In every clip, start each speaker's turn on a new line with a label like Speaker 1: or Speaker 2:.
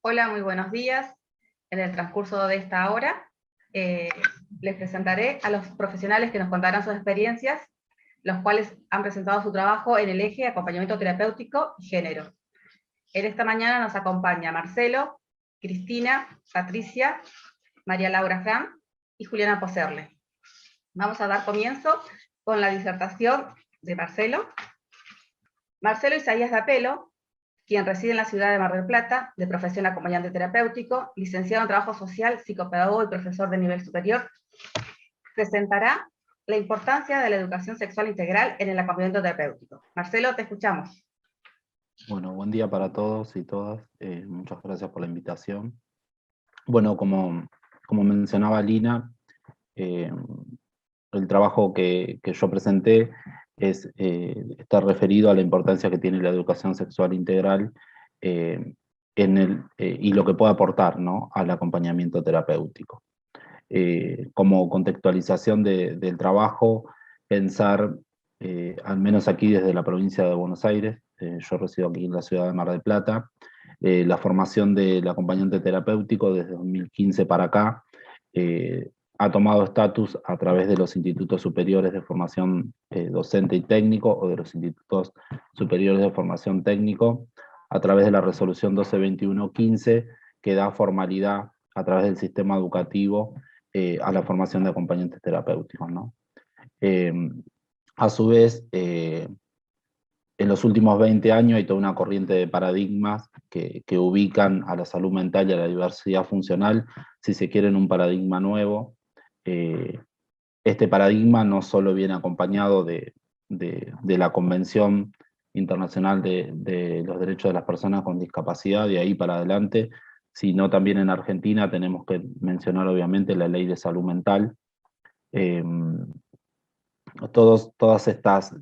Speaker 1: Hola, muy buenos días. En el transcurso de esta hora les presentaré a los profesionales que nos contarán sus experiencias, los cuales han presentado su trabajo en el eje acompañamiento terapéutico y género. En esta mañana nos acompaña Marcelo, Cristina, Patricia, María Laura Fran y Juliana Poserle. Vamos a dar comienzo con la disertación de Marcelo. Marcelo Isaías D'Apelo, quien reside en la ciudad de Mar del Plata, de profesión acompañante terapéutico, licenciado en trabajo social, psicopedagogo y profesor de nivel superior, presentará la importancia de la educación sexual integral en el acompañamiento terapéutico. Marcelo, te escuchamos.
Speaker 2: Bueno, buen día para todos y todas. Muchas gracias por la invitación. Bueno, como mencionaba Lina, el trabajo que yo presenté está referido a la importancia que tiene la educación sexual integral y lo que puede aportar, ¿no?, al acompañamiento terapéutico. Como contextualización del trabajo, pensar, al menos aquí desde la provincia de Buenos Aires, yo resido aquí en la ciudad de Mar del Plata, la formación del acompañante terapéutico desde 2015 para acá ha tomado estatus a través de los institutos superiores de formación docente y técnico, o de los institutos superiores de formación técnico, a través de la resolución 122115, que da formalidad a través del sistema educativo a la formación de acompañantes terapéuticos, ¿no? A su vez, en los últimos 20 años hay toda una corriente de paradigmas que ubican a la salud mental y a la diversidad funcional, si se quiere, en un paradigma nuevo. Este paradigma no solo viene acompañado de la Convención Internacional de los Derechos de las Personas con Discapacidad, de ahí para adelante, sino también en Argentina tenemos que mencionar obviamente la Ley de Salud Mental. Todas estas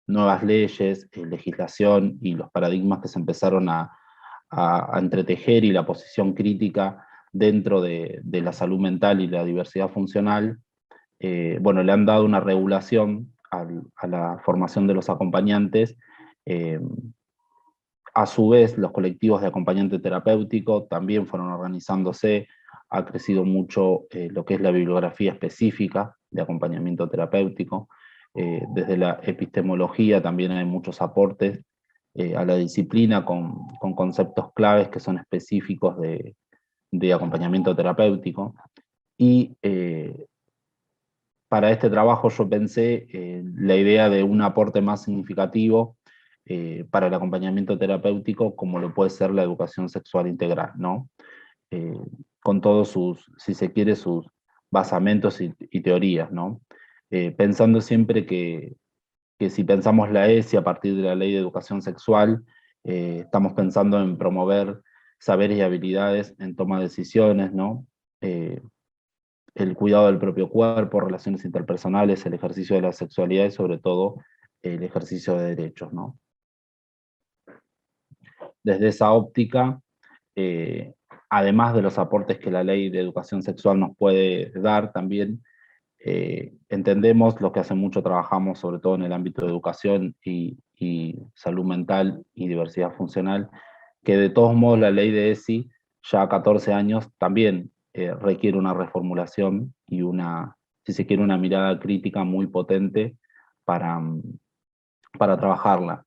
Speaker 2: nuevas leyes, legislación y los paradigmas que se empezaron a entretejer, y la posición crítica dentro de la salud mental y la diversidad funcional, bueno, le han dado una regulación a la formación de los acompañantes. A su vez, los colectivos de acompañante terapéutico también fueron organizándose. Ha crecido mucho lo que es la bibliografía específica de acompañamiento terapéutico. Desde la epistemología también hay muchos aportes a la disciplina con conceptos claves que son específicos de acompañamiento terapéutico. Y para este trabajo yo pensé la idea de un aporte más significativo para el acompañamiento terapéutico, como lo puede ser la educación sexual integral, ¿no? Con todos sus, si se quiere, sus basamentos y teorías, ¿no? Pensando siempre que si pensamos la ESI a partir de la Ley de Educación Sexual, estamos pensando en promover saberes y habilidades en toma de decisiones, ¿no? El cuidado del propio cuerpo, relaciones interpersonales, el ejercicio de la sexualidad y sobre todo el ejercicio de derechos, ¿no? Desde esa óptica, además de los aportes que la Ley de Educación Sexual nos puede dar, también entendemos, lo que hace mucho trabajamos, sobre todo en el ámbito de educación y salud mental y diversidad funcional, que de todos modos la ley de ESI, ya a 14 años, también requiere una reformulación y una, si se quiere, una mirada crítica muy potente para trabajarla.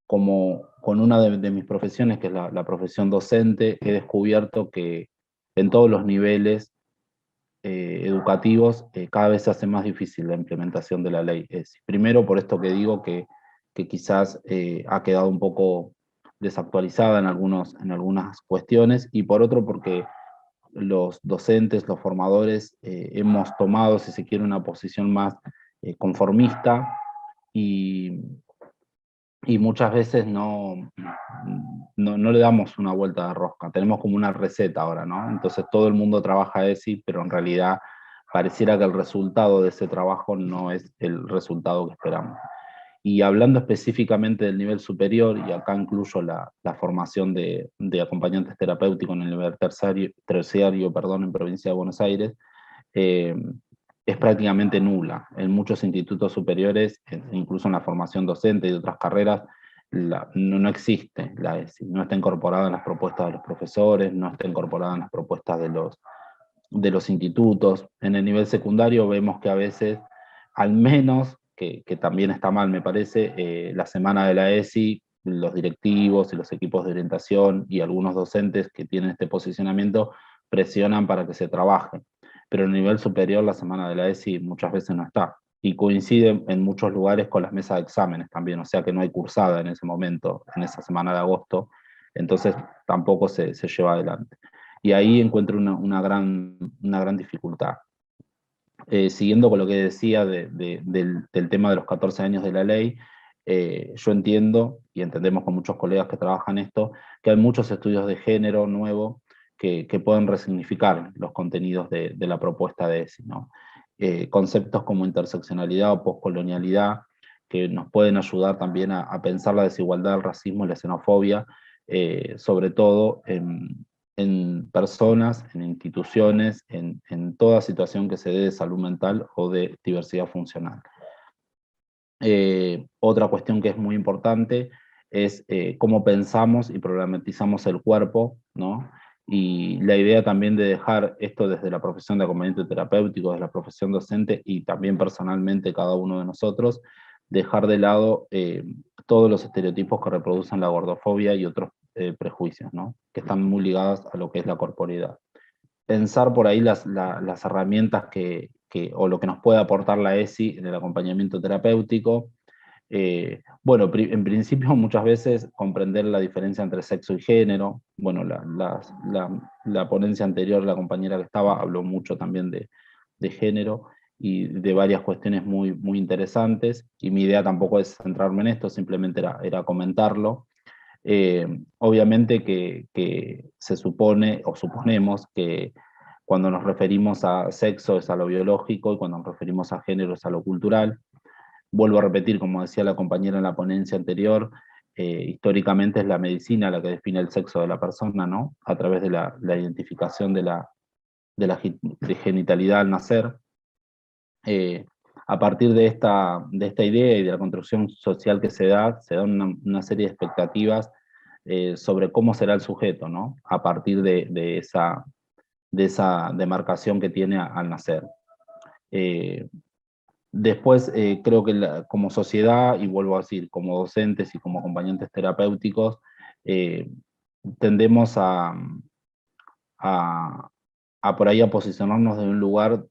Speaker 2: Como con una de mis profesiones, que es la profesión docente, he descubierto que en todos los niveles educativos cada vez se hace más difícil la implementación de la ley ESI. Primero, por esto que digo que quizás ha quedado un poco desactualizada en algunas cuestiones, y por otro porque los docentes, los formadores, hemos tomado, si se quiere, una posición más conformista, y muchas veces no le damos una vuelta de rosca. Tenemos como una receta ahora, ¿no? Entonces todo el mundo trabaja ESI, pero en realidad pareciera que el resultado de ese trabajo no es el resultado que esperamos. Y hablando específicamente del nivel superior, y acá incluyo la formación de acompañantes terapéuticos en el nivel terciario, en provincia de Buenos Aires, es prácticamente nula. En muchos institutos superiores, incluso en la formación docente y de otras carreras, no existe la ESI, no está incorporada en las propuestas de los profesores, no está incorporada en las propuestas de los institutos. En el nivel secundario vemos que a veces, al menos, que también está mal me parece, la semana de la ESI, los directivos y los equipos de orientación y algunos docentes que tienen este posicionamiento presionan para que se trabaje. Pero en el nivel superior la semana de la ESI muchas veces no está. Y coincide en muchos lugares con las mesas de exámenes también, o sea que no hay cursada en ese momento, en esa semana de agosto, entonces tampoco se lleva adelante. Y ahí encuentro una gran dificultad. Siguiendo con lo que decía del tema de los 14 años de la ley, yo entiendo, y entendemos con muchos colegas que trabajan esto, que hay muchos estudios de género nuevo que pueden resignificar los contenidos de la propuesta de ESI, ¿no? Conceptos como interseccionalidad o poscolonialidad, que nos pueden ayudar también a pensar la desigualdad, el racismo y la xenofobia, sobre todo en personas, en instituciones, en toda situación que se dé de salud mental o de diversidad funcional. Otra cuestión que es muy importante es cómo pensamos y problematizamos el cuerpo, ¿no? Y la idea también de dejar esto desde la profesión de acompañamiento terapéutico, desde la profesión docente y también personalmente cada uno de nosotros, dejar de lado todos los estereotipos que reproducen la gordofobia y otros prejuicios, ¿no? Que están muy ligados a lo que es la corporeidad. Pensar por ahí las herramientas o lo que nos puede aportar la ESI en el acompañamiento terapéutico. Bueno, en principio muchas veces comprender la diferencia entre sexo y género. Bueno, la ponencia anterior, la compañera que estaba, habló mucho también de género y de varias cuestiones muy interesantes, y mi idea tampoco es centrarme en esto, simplemente era comentarlo. Obviamente que se supone o suponemos que cuando nos referimos a sexo es a lo biológico y cuando nos referimos a género es a lo cultural. Vuelvo a repetir, como decía la compañera en la ponencia anterior, históricamente es la medicina la que define el sexo de la persona, ¿no? A través de la identificación de genitalidad al nacer. A partir de esta idea y de la construcción social que se da una serie de expectativas sobre cómo será el sujeto, ¿no? A partir de esa demarcación que tiene al nacer. Después, creo que como sociedad, y vuelvo a decir, como docentes y como acompañantes terapéuticos, tendemos por ahí a posicionarnos de un lugar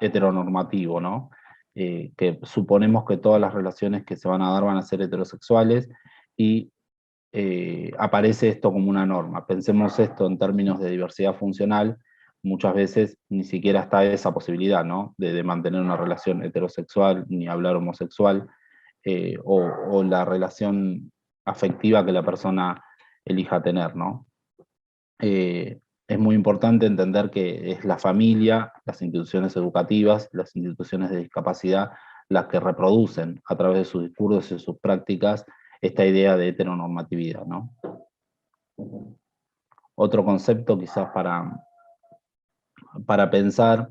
Speaker 2: heteronormativo, ¿no? Que suponemos que todas las relaciones que se van a dar van a ser heterosexuales y aparece esto como una norma. Pensemos esto en términos de diversidad funcional, muchas veces ni siquiera está esa posibilidad, ¿no? De mantener una relación heterosexual, ni hablar homosexual, o la relación afectiva que la persona elija tener, ¿no? Es muy importante entender que es la familia, las instituciones educativas, las instituciones de discapacidad, las que reproducen a través de sus discursos y sus prácticas esta idea de heteronormatividad, ¿no? Otro concepto quizás para pensar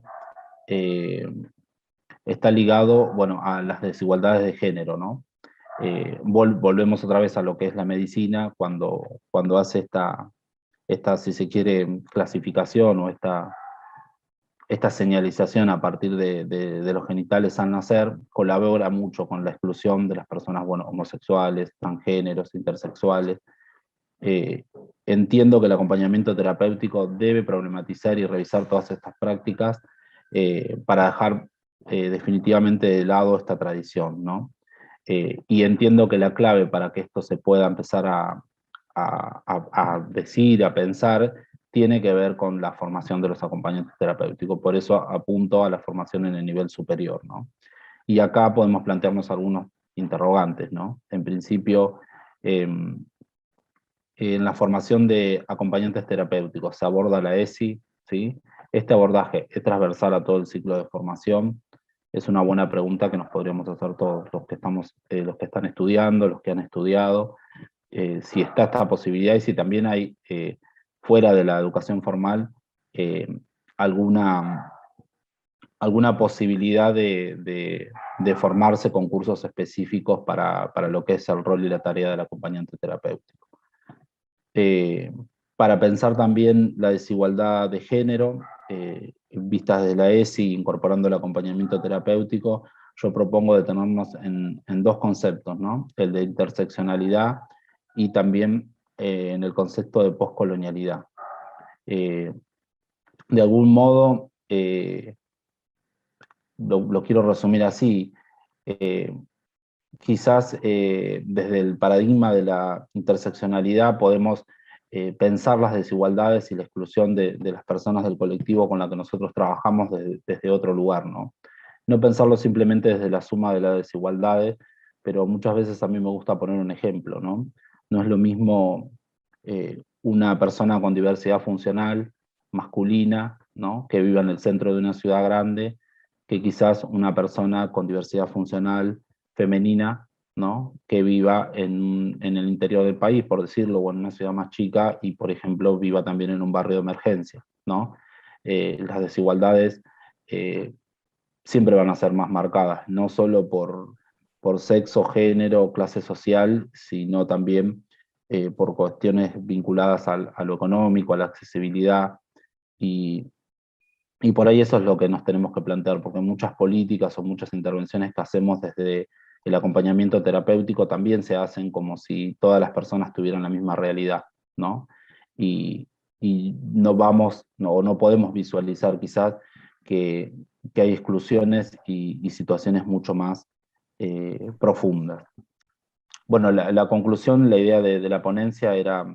Speaker 2: está ligado, bueno, a las desigualdades de género, ¿no? Volvemos otra vez a lo que es la medicina cuando hace esta, si se quiere, clasificación o esta señalización a partir de los genitales al nacer, colabora mucho con la exclusión de las personas, bueno, homosexuales, transgéneros, intersexuales. Entiendo que el acompañamiento terapéutico debe problematizar y revisar todas estas prácticas para dejar definitivamente de lado esta tradición, ¿no? Y entiendo que la clave para que esto se pueda empezar a decir, a pensar, tiene que ver con la formación de los acompañantes terapéuticos. Por eso apunto a la formación en el nivel superior, ¿no? Y acá podemos plantearnos algunos interrogantes, ¿no? En principio, en la formación de acompañantes terapéuticos se aborda la ESI, ¿sí? Este abordaje es transversal a todo el ciclo de formación. Es una buena pregunta que nos podríamos hacer todos los que están estudiando, los que han estudiado, si está esta posibilidad y si también hay, fuera de la educación formal, alguna alguna posibilidad de formarse con cursos específicos para lo que es el rol y la tarea del acompañante terapéutico. Para pensar también la desigualdad de género, vistas desde la ESI, incorporando el acompañamiento terapéutico, yo propongo detenernos en dos conceptos, ¿no? El de interseccionalidad y también en el concepto de poscolonialidad. De algún modo, lo quiero resumir así, quizás desde el paradigma de la interseccionalidad podemos pensar las desigualdades y la exclusión de las personas del colectivo con la que nosotros trabajamos desde otro lugar, ¿no? No pensarlo simplemente desde la suma de las desigualdades, pero muchas veces a mí me gusta poner un ejemplo, ¿no? No es lo mismo una persona con diversidad funcional masculina, ¿no? Que viva en el centro de una ciudad grande, que quizás una persona con diversidad funcional femenina, ¿no? Que viva en el interior del país, por decirlo, o en una ciudad más chica y, por ejemplo, viva también en un barrio de emergencia, ¿no? Las desigualdades siempre van a ser más marcadas, no solo por sexo, género, clase social, sino también por cuestiones vinculadas a lo económico, a la accesibilidad, y por ahí eso es lo que nos tenemos que plantear, porque muchas políticas o muchas intervenciones que hacemos desde el acompañamiento terapéutico también se hacen como si todas las personas tuvieran la misma realidad, ¿no? Y no vamos, no podemos visualizar quizás que hay exclusiones y situaciones mucho más profundas. Bueno, la conclusión, la idea de la ponencia era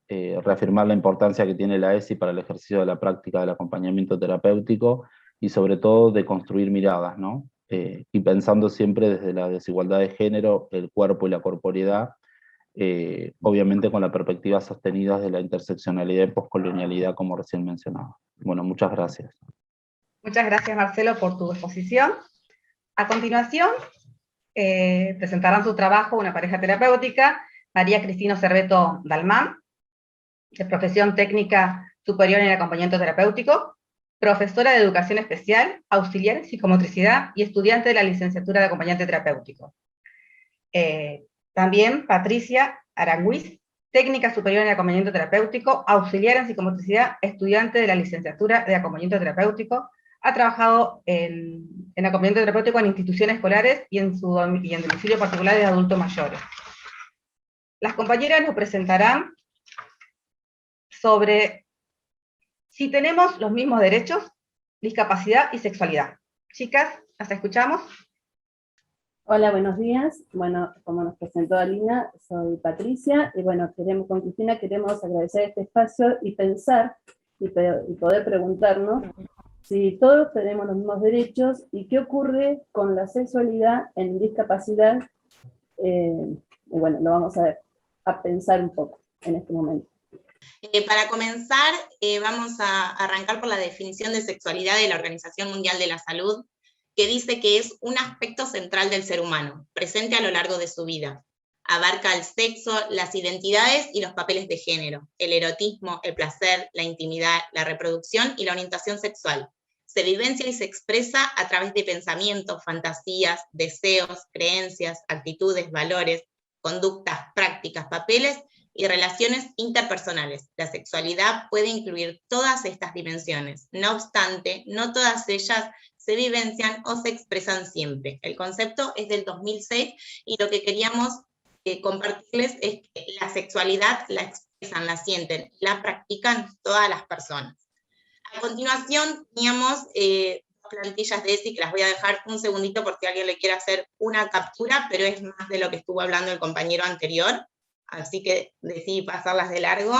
Speaker 2: reafirmar la importancia que tiene la ESI para el ejercicio de la práctica del acompañamiento terapéutico y sobre todo de construir miradas, ¿no? Y pensando siempre desde la desigualdad de género, el cuerpo y la corporeidad, obviamente con la perspectiva sostenida de la interseccionalidad y poscolonialidad, como recién mencionaba. Bueno, muchas gracias.
Speaker 1: Muchas gracias, Marcelo, por tu exposición. A continuación, presentarán su trabajo una pareja terapéutica, María Cristina Cerveto Dalmán, de profesión técnica superior en acompañamiento terapéutico, profesora de educación especial, auxiliar en psicomotricidad y estudiante de la licenciatura de acompañante terapéutico. También Patricia Aranguiz, técnica superior en acompañamiento terapéutico, auxiliar en psicomotricidad, estudiante de la licenciatura de acompañamiento terapéutico, ha trabajado en acompañamiento terapéutico en instituciones escolares y en domicilio particular de adultos mayores. Las compañeras nos presentarán sobre si tenemos los mismos derechos, discapacidad y sexualidad. Chicas, ¿las escuchamos?
Speaker 3: Hola, buenos días. Bueno, como nos presentó Alina, soy Patricia, y bueno, con Cristina queremos agradecer este espacio y pensar y poder preguntarnos si todos tenemos los mismos derechos y qué ocurre con la sexualidad en discapacidad. Y bueno, lo vamos a pensar un poco en este momento.
Speaker 4: Para comenzar, vamos a arrancar por la definición de sexualidad de la Organización Mundial de la Salud, que dice que es un aspecto central del ser humano, presente a lo largo de su vida. Abarca el sexo, las identidades y los papeles de género, el erotismo, el placer, la intimidad, la reproducción y la orientación sexual. Se vivencia y se expresa a través de pensamientos, fantasías, deseos, creencias, actitudes, valores, conductas, prácticas, papeles y relaciones interpersonales. La sexualidad puede incluir todas estas dimensiones. No obstante, no todas ellas se vivencian o se expresan siempre. El concepto es del 2006 y lo que queríamos compartirles es que la sexualidad la expresan, la sienten, la practican todas las personas. A continuación teníamos plantillas de ESI que las voy a dejar un segundito por si alguien le quiere hacer una captura, pero es más de lo que estuvo hablando el compañero anterior, así que decidí pasarlas de largo,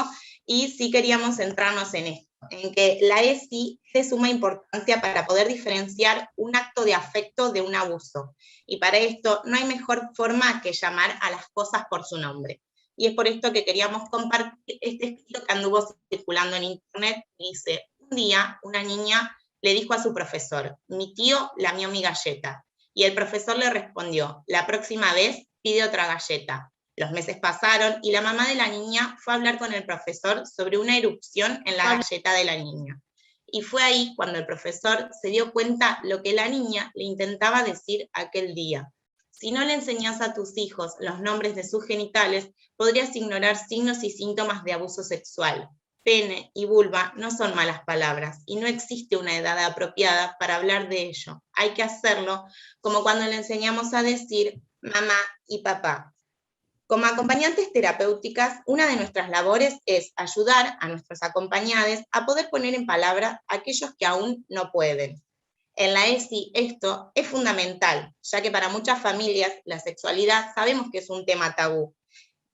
Speaker 4: y sí queríamos centrarnos en esto, en que la ESI es de suma importancia para poder diferenciar un acto de afecto de un abuso, y para esto no hay mejor forma que llamar a las cosas por su nombre. Y es por esto que queríamos compartir este escrito que anduvo circulando en internet, que dice: un día una niña le dijo a su profesor, mi tío lamió mi galleta, y el profesor le respondió, la próxima vez pide otra galleta. Los meses pasaron y la mamá de la niña fue a hablar con el profesor sobre una erupción en la galleta de la niña. y fue ahí cuando el profesor se dio cuenta lo que la niña le intentaba decir aquel día. Si no le enseñas a tus hijos los nombres de sus genitales, podrías ignorar signos y síntomas de abuso sexual. Pene y vulva no son malas palabras y no existe una edad apropiada para hablar de ello. Hay que hacerlo como cuando le enseñamos a decir mamá y papá. Como acompañantes terapéuticas, una de nuestras labores es ayudar a nuestros acompañados a poder poner en palabra a aquellos que aún no pueden. En la ESI esto es fundamental, ya que para muchas familias la sexualidad sabemos que es un tema tabú,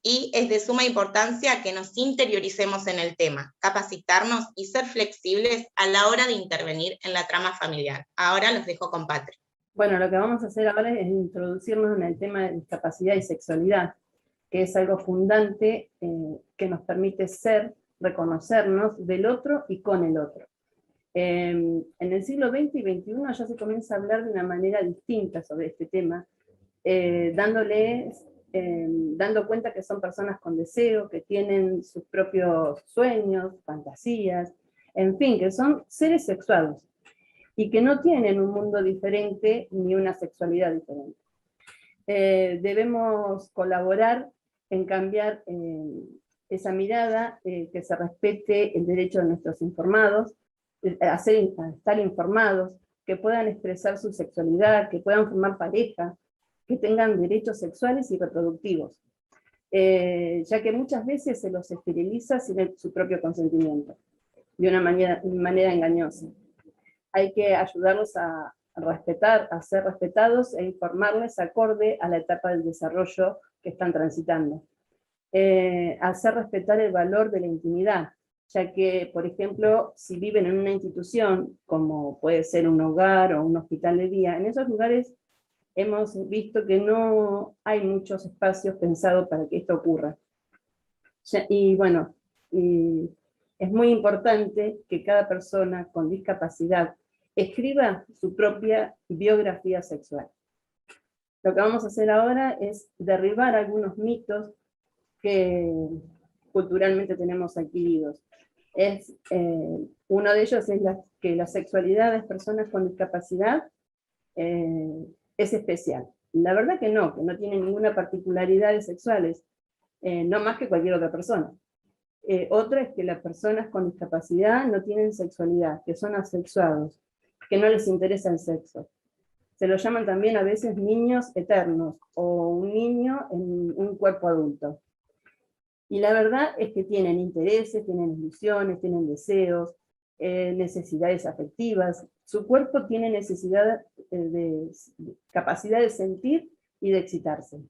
Speaker 4: y es de suma importancia que nos interioricemos en el tema, capacitarnos y ser flexibles a la hora de intervenir en la trama familiar. Ahora los dejo con Patri.
Speaker 3: Bueno, lo que vamos a hacer ahora es introducirnos en el tema de discapacidad y sexualidad, que es algo fundante que nos permite ser, reconocernos del otro y con el otro. En el siglo XX y XXI ya se comienza a hablar de una manera distinta sobre este tema, dando cuenta que son personas con deseo, que tienen sus propios sueños, fantasías, en fin, que son seres sexuados y que no tienen un mundo diferente ni una sexualidad diferente. Debemos colaborar en cambiar esa mirada, que se respete el derecho de nuestros informados, a estar informados, que puedan expresar su sexualidad, que puedan formar pareja, que tengan derechos sexuales y reproductivos, ya que muchas veces se los esteriliza sin su propio consentimiento, de una manera engañosa. Hay que ayudarlos a respetar, a ser respetados e informarles acorde a la etapa del desarrollo que están transitando. Hacer respetar el valor de la intimidad, ya que, por ejemplo, si viven en una institución, como puede ser un hogar o un hospital de día, en esos lugares hemos visto que no hay muchos espacios pensados para que esto ocurra. Y bueno, es muy importante que cada persona con discapacidad escriba su propia biografía sexual. Lo que vamos a hacer ahora es derribar algunos mitos que culturalmente tenemos adquiridos. Uno de ellos es que la sexualidad de las personas con discapacidad es especial. La verdad que no tienen ninguna particularidad sexuales, no más que cualquier otra persona. Otra es que las personas con discapacidad no tienen sexualidad, que son asexuados, que no les interesa el sexo. Se lo llaman también a veces niños eternos, o un niño en un cuerpo adulto. Y la verdad es que tienen intereses, tienen ilusiones, tienen deseos, necesidades afectivas. Su cuerpo tiene necesidad capacidad de sentir y de excitarse.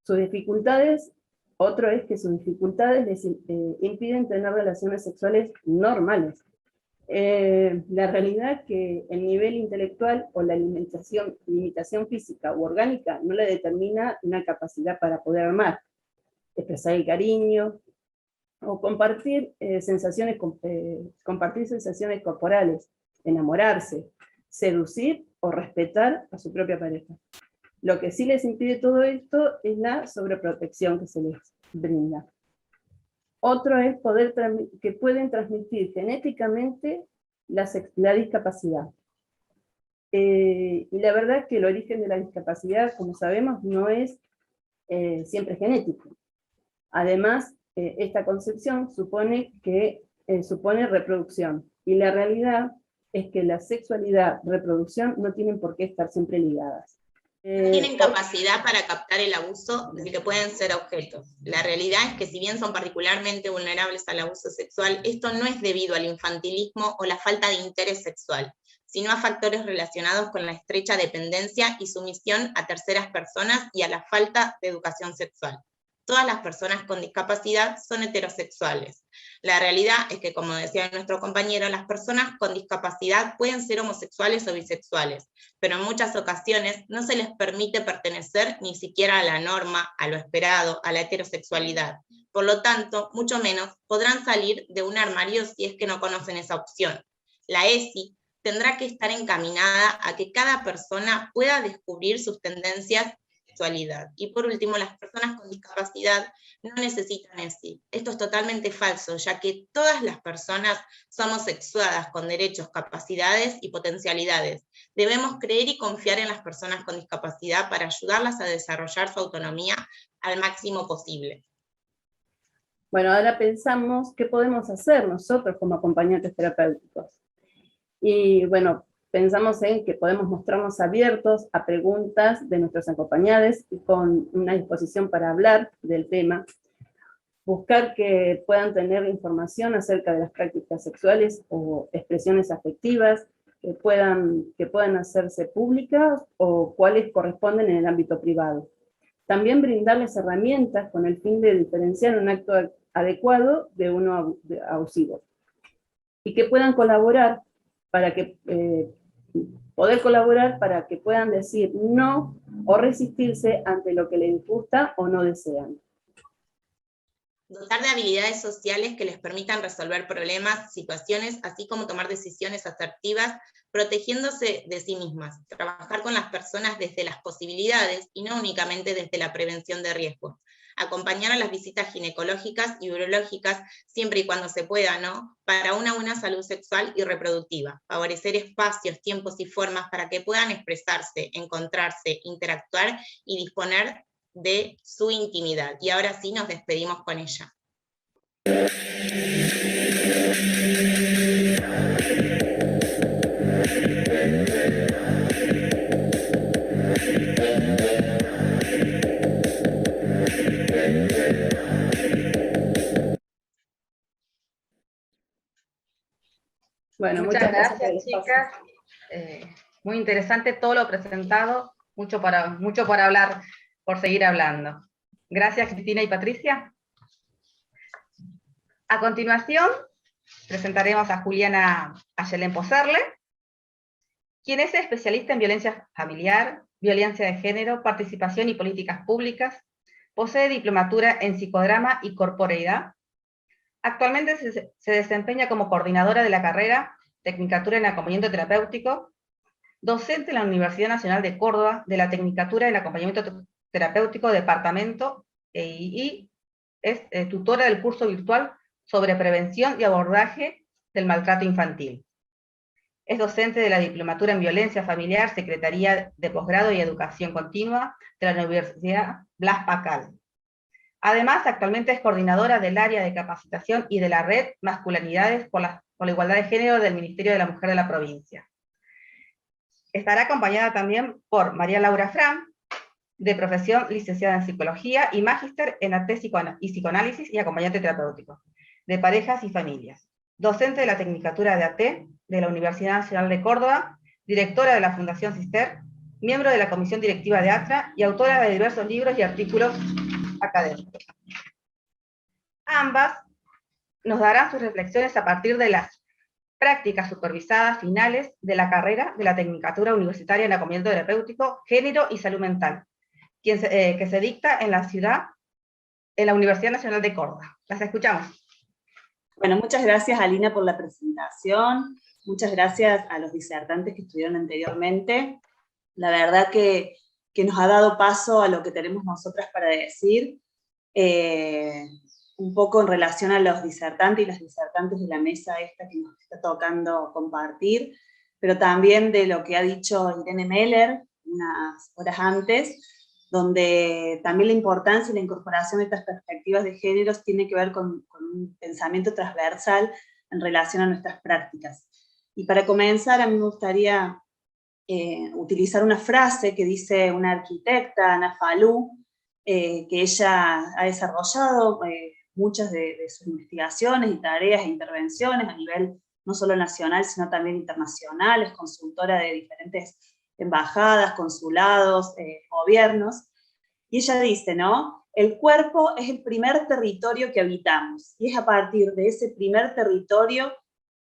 Speaker 3: Sus dificultades, otro es que sus dificultades les impiden tener relaciones sexuales normales. La realidad es que el nivel intelectual o la limitación física u orgánica no le determina una capacidad para poder amar, expresar el cariño, o compartir sensaciones corporales, enamorarse, seducir o respetar a su propia pareja. Lo que sí les impide todo esto es la sobreprotección que se les brinda. Otro es que pueden transmitir genéticamente la discapacidad. Y la verdad es que el origen de la discapacidad, como sabemos, no es siempre genético. Además, esta concepción supone reproducción, y la realidad es que la sexualidad y reproducción no tienen por qué estar siempre ligadas.
Speaker 4: Tienen capacidad para captar el abuso del que pueden ser objetos. La realidad es que si bien son particularmente vulnerables al abuso sexual, esto no es debido al infantilismo o la falta de interés sexual, sino a factores relacionados con la estrecha dependencia y sumisión a terceras personas y a la falta de educación sexual. Todas las personas con discapacidad son heterosexuales. La realidad es que, como decía nuestro compañero, las personas con discapacidad pueden ser homosexuales o bisexuales, pero en muchas ocasiones no se les permite pertenecer ni siquiera a la norma, a lo esperado, a la heterosexualidad. Por lo tanto, mucho menos podrán salir de un armario si es que no conocen esa opción. La ESI tendrá que estar encaminada a que cada persona pueda descubrir sus tendencias sexualidad. Y por último, las personas con discapacidad no necesitan ESI. Esto es totalmente falso, ya que todas las personas somos sexuadas con derechos, capacidades y potencialidades. Debemos creer y confiar en las personas con discapacidad para ayudarlas a desarrollar su autonomía al máximo posible.
Speaker 3: Bueno, ahora pensamos qué podemos hacer nosotros como acompañantes terapéuticos. Y bueno, pensamos en que podemos mostrarnos abiertos a preguntas de nuestros acompañados y con una disposición para hablar del tema, buscar que puedan tener información acerca de las prácticas sexuales o expresiones afectivas, que puedan hacerse públicas o cuáles corresponden en el ámbito privado. También brindarles herramientas con el fin de diferenciar un acto adecuado de uno abusivo. Y que puedan colaborar para que puedan decir no o resistirse ante lo que les disgusta o no desean.
Speaker 4: Dotar de habilidades sociales que les permitan resolver problemas, situaciones, así como tomar decisiones asertivas, protegiéndose de sí mismas. Trabajar con las personas desde las posibilidades y no únicamente desde la prevención de riesgos. Acompañar a las visitas ginecológicas y urológicas siempre y cuando se pueda, ¿no? Para una buena salud sexual y reproductiva. Favorecer espacios, tiempos y formas para que puedan expresarse, encontrarse, interactuar y disponer de su intimidad. Y ahora sí nos despedimos con ella.
Speaker 3: Bueno,
Speaker 1: muchas gracias, chicas. Muy interesante todo lo presentado, mucho por hablar, por seguir hablando. Gracias, Cristina y Patricia. A continuación, presentaremos a Juliana Ayelén Poserle, quien es especialista en violencia familiar, violencia de género, participación y políticas públicas, posee diplomatura en psicodrama y corporeidad. Actualmente se desempeña como coordinadora de la carrera Tecnicatura en Acompañamiento Terapéutico, docente en la Universidad Nacional de Córdoba de la Tecnicatura en Acompañamiento Terapéutico Departamento y es tutora del curso virtual sobre prevención y abordaje del maltrato infantil. Es docente de la Diplomatura en Violencia Familiar, Secretaría de Posgrado y Educación Continua de la Universidad Blas Pacal. Además, actualmente es coordinadora del área de capacitación y de la red Masculinidades por la Igualdad de Género del Ministerio de la Mujer de la provincia. Estará acompañada también por María Laura Fran, de profesión licenciada en Psicología y magíster en AT y Psicoanálisis y acompañante terapéutico, de parejas y familias. Docente de la Tecnicatura de AT de la Universidad Nacional de Córdoba, directora de la Fundación Sister, miembro de la Comisión Directiva de ATRA y autora de diversos libros y artículos académicos. Ambas nos darán sus reflexiones a partir de las prácticas supervisadas finales de la carrera de la Tecnicatura Universitaria en Acompañamiento Terapéutico, Género y Salud Mental, que se dicta en la Universidad Nacional de Córdoba. Las escuchamos.
Speaker 5: Bueno, muchas gracias, Alina, por la presentación. Muchas gracias a los disertantes que estuvieron anteriormente. La verdad que nos ha dado paso a lo que tenemos nosotras para decir, un poco en relación a los disertantes y las disertantes de la mesa esta que nos está tocando compartir, pero también de lo que ha dicho Irene Meller unas horas antes, donde también la importancia y la incorporación de estas perspectivas de géneros tiene que ver con un pensamiento transversal en relación a nuestras prácticas. Y para comenzar, a mí me gustaría utilizar una frase que dice una arquitecta, Ana Falú, que ella ha desarrollado muchas de sus investigaciones y tareas e intervenciones a nivel no solo nacional, sino también internacional, es consultora de diferentes embajadas, consulados, gobiernos, y ella dice, ¿no? El cuerpo es el primer territorio que habitamos, y es a partir de ese primer territorio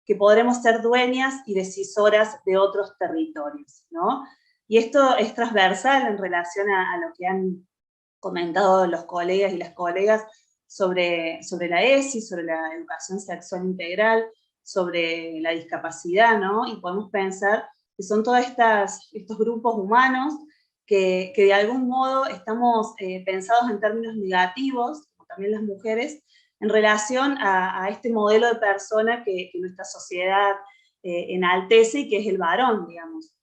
Speaker 5: que podremos ser dueñas y decisoras de otros territorios, ¿no? Y esto es transversal en relación a lo que han comentado los colegas y las colegas sobre la ESI, sobre la educación sexual integral, sobre la discapacidad, ¿no? Y podemos pensar que son todos estos grupos humanos que de algún modo estamos pensados en términos negativos, como también las mujeres, en relación a este modelo de persona que nuestra sociedad enaltece y que es el varón, digamos.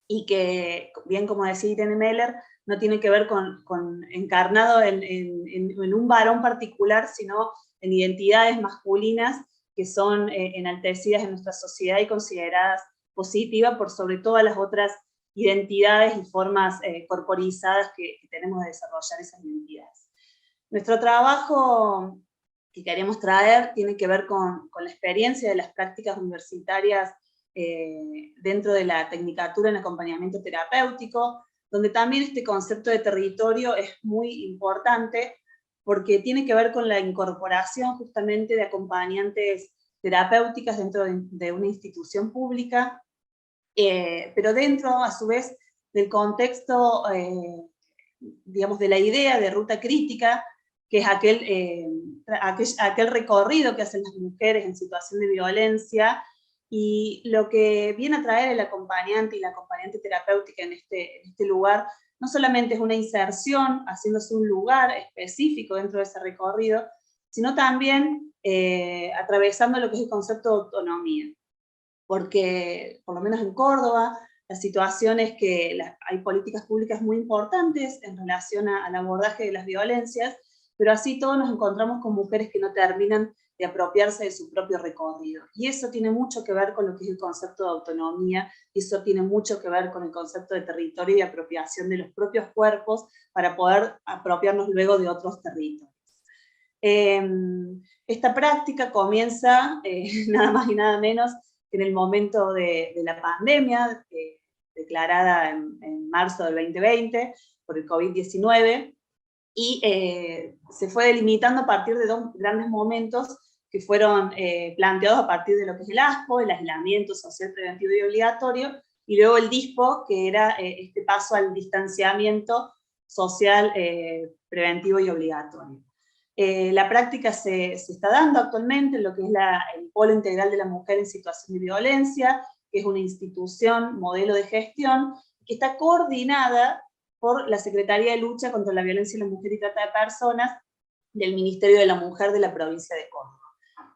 Speaker 5: Y que, bien como decía Irene Meller, no tiene que ver con encarnado en un varón particular, sino en identidades masculinas que son enaltecidas en nuestra sociedad y consideradas positivas por sobre todas las otras identidades y formas corporizadas que tenemos de desarrollar esas identidades. Nuestro trabajo que queremos traer tiene que ver con la experiencia de las prácticas universitarias dentro de la tecnicatura en acompañamiento terapéutico, donde también este concepto de territorio es muy importante porque tiene que ver con la incorporación justamente de acompañantes terapéuticas dentro de una institución pública, pero dentro, a su vez, del contexto, digamos, de la idea de ruta crítica, que es aquel recorrido que hacen las mujeres en situación de violencia, y lo que viene a traer el acompañante y la acompañante terapéutica en este lugar, no solamente es una inserción, haciéndose un lugar específico dentro de ese recorrido, sino también atravesando lo que es el concepto de autonomía. Porque, por lo menos en Córdoba, la situación es que hay políticas públicas muy importantes en relación al abordaje de las violencias, pero así todos nos encontramos con mujeres que no terminan de apropiarse de su propio recorrido. Y eso tiene mucho que ver con lo que es el concepto de autonomía, y eso tiene mucho que ver con el concepto de territorio y apropiación de los propios cuerpos para poder apropiarnos luego de otros territorios. Esta práctica comienza nada más y nada menos que en el momento de la pandemia, declarada en marzo del 2020 por el COVID-19, y se fue delimitando a partir de dos grandes momentos que fueron planteados a partir de lo que es el ASPO, el aislamiento social preventivo y obligatorio, y luego el DISPO, que era este paso al distanciamiento social preventivo y obligatorio. La práctica se está dando actualmente en lo que es el Polo Integral de la Mujer en Situación de Violencia, que es una institución, modelo de gestión, que está coordinada por la Secretaría de Lucha contra la Violencia de la Mujer y Trata de Personas del Ministerio de la Mujer de la provincia de Córdoba.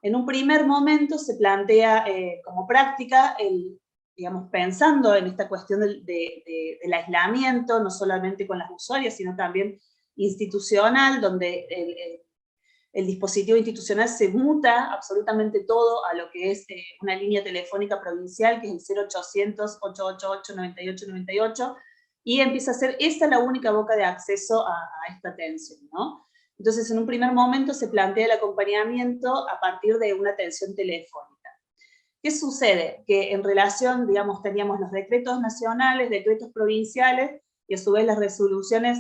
Speaker 5: En un primer momento se plantea como práctica, digamos, pensando en esta cuestión del aislamiento, no solamente con las usuarias, sino también institucional, donde el dispositivo institucional se muta absolutamente todo a lo que es una línea telefónica provincial, que es el 0800-888-9898, y empieza a ser esa la única boca de acceso a esta atención, ¿no? Entonces, en un primer momento se plantea el acompañamiento a partir de una atención telefónica. ¿Qué sucede? Que en relación, digamos, teníamos los decretos nacionales, decretos provinciales, y a su vez las resoluciones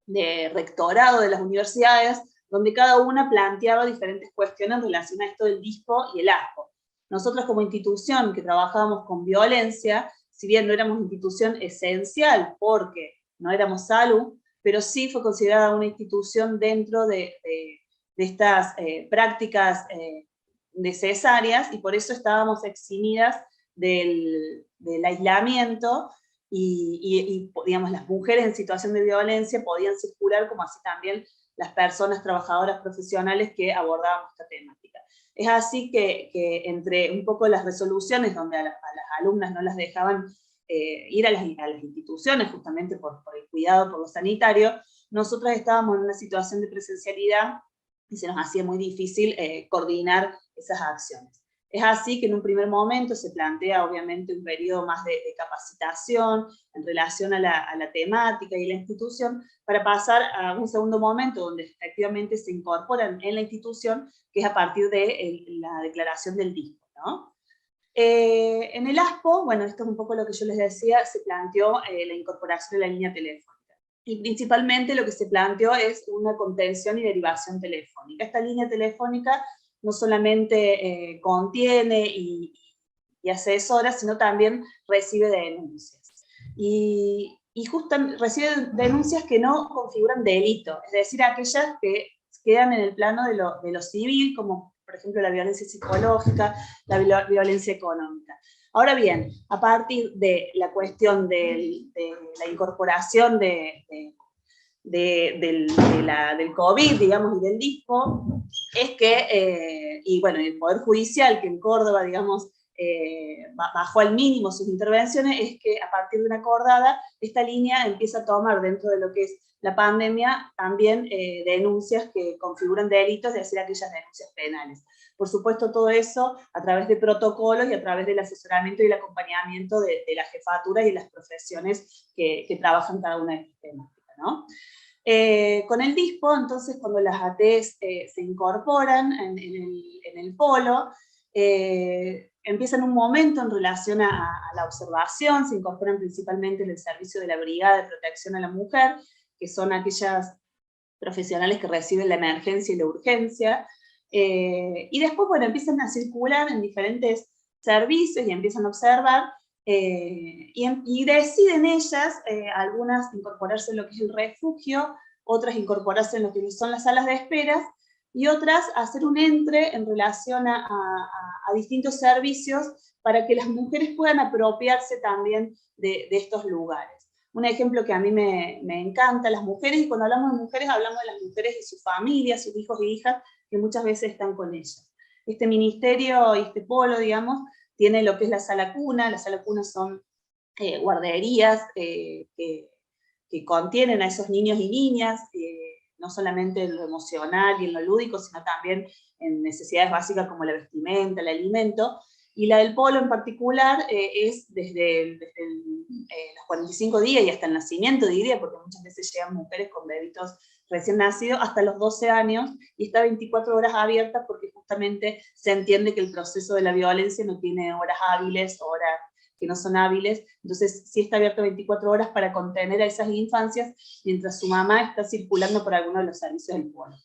Speaker 5: de rectorado de las universidades, donde cada una planteaba diferentes cuestiones en relación a esto del DISPO y el ASPO. Nosotros como institución que trabajábamos con violencia, si bien no éramos institución esencial porque no éramos salud, pero sí fue considerada una institución dentro de estas prácticas necesarias, y por eso estábamos eximidas del aislamiento, y digamos, las mujeres en situación de violencia podían circular, como así también las personas trabajadoras profesionales que abordábamos esta temática. Es así que entre un poco las resoluciones donde a las alumnas no las dejaban ir a las instituciones justamente por el cuidado por lo sanitario, nosotras estábamos en una situación de presencialidad y se nos hacía muy difícil coordinar esas acciones. Es así que en un primer momento se plantea obviamente un periodo más de capacitación en relación a la temática y la institución, para pasar a un segundo momento donde efectivamente se incorporan en la institución, que es a partir de la declaración del DISPO, ¿no? En el ASPO, bueno, esto es un poco lo que yo les decía, se planteó la incorporación de la línea telefónica. Y principalmente lo que se planteó es una contención y derivación telefónica. Esta línea telefónica no solamente contiene y asesora, sino también recibe denuncias. Y justamente recibe denuncias que no configuran delito, es decir, aquellas que quedan en el plano de lo civil, como por ejemplo la violencia psicológica, la violencia económica. Ahora bien, a partir de la cuestión de la incorporación del COVID, digamos, y del DISPO, es que, y bueno, el Poder Judicial, que en Córdoba, digamos, bajó al mínimo sus intervenciones, es que a partir de una acordada, esta línea empieza a tomar dentro de lo que es la pandemia también denuncias que configuran delitos, es decir, aquellas denuncias penales. Por supuesto, todo eso a través de protocolos y a través del asesoramiento y el acompañamiento de la jefatura y de las profesiones que trabajan cada una de estas temáticas, ¿no? Con el DISPO, entonces, cuando las ATs se incorporan en el polo, empiezan un momento en relación a la observación, se incorporan principalmente en el servicio de la Brigada de Protección a la Mujer, que son aquellas profesionales que reciben la emergencia y la urgencia, y después, bueno, empiezan a circular en diferentes servicios y empiezan a observar, y deciden ellas, algunas incorporarse en lo que es el refugio, otras incorporarse en lo que son las salas de esperas, y otras hacer un entre en relación a distintos servicios para que las mujeres puedan apropiarse también de estos lugares. Un ejemplo que a mí me encanta, las mujeres, y cuando hablamos de mujeres, hablamos de las mujeres y sus familias, sus hijos e hijas, que muchas veces están con ellas. Este ministerio, este polo, digamos, tiene lo que es la sala cuna. Las salas cunas son guarderías que contienen a esos niños y niñas, no solamente en lo emocional y en lo lúdico, sino también en necesidades básicas como la vestimenta, el alimento. Y la del polo en particular es desde los 45 días y hasta el nacimiento, diría, porque muchas veces llegan mujeres con bebitos recién nacidos hasta los 12 años, y está 24 horas abierta porque justamente se entiende que el proceso de la violencia no tiene horas hábiles, horas que no son hábiles, entonces sí está abierto 24 horas para contener a esas infancias mientras su mamá está circulando por alguno de los servicios del polo,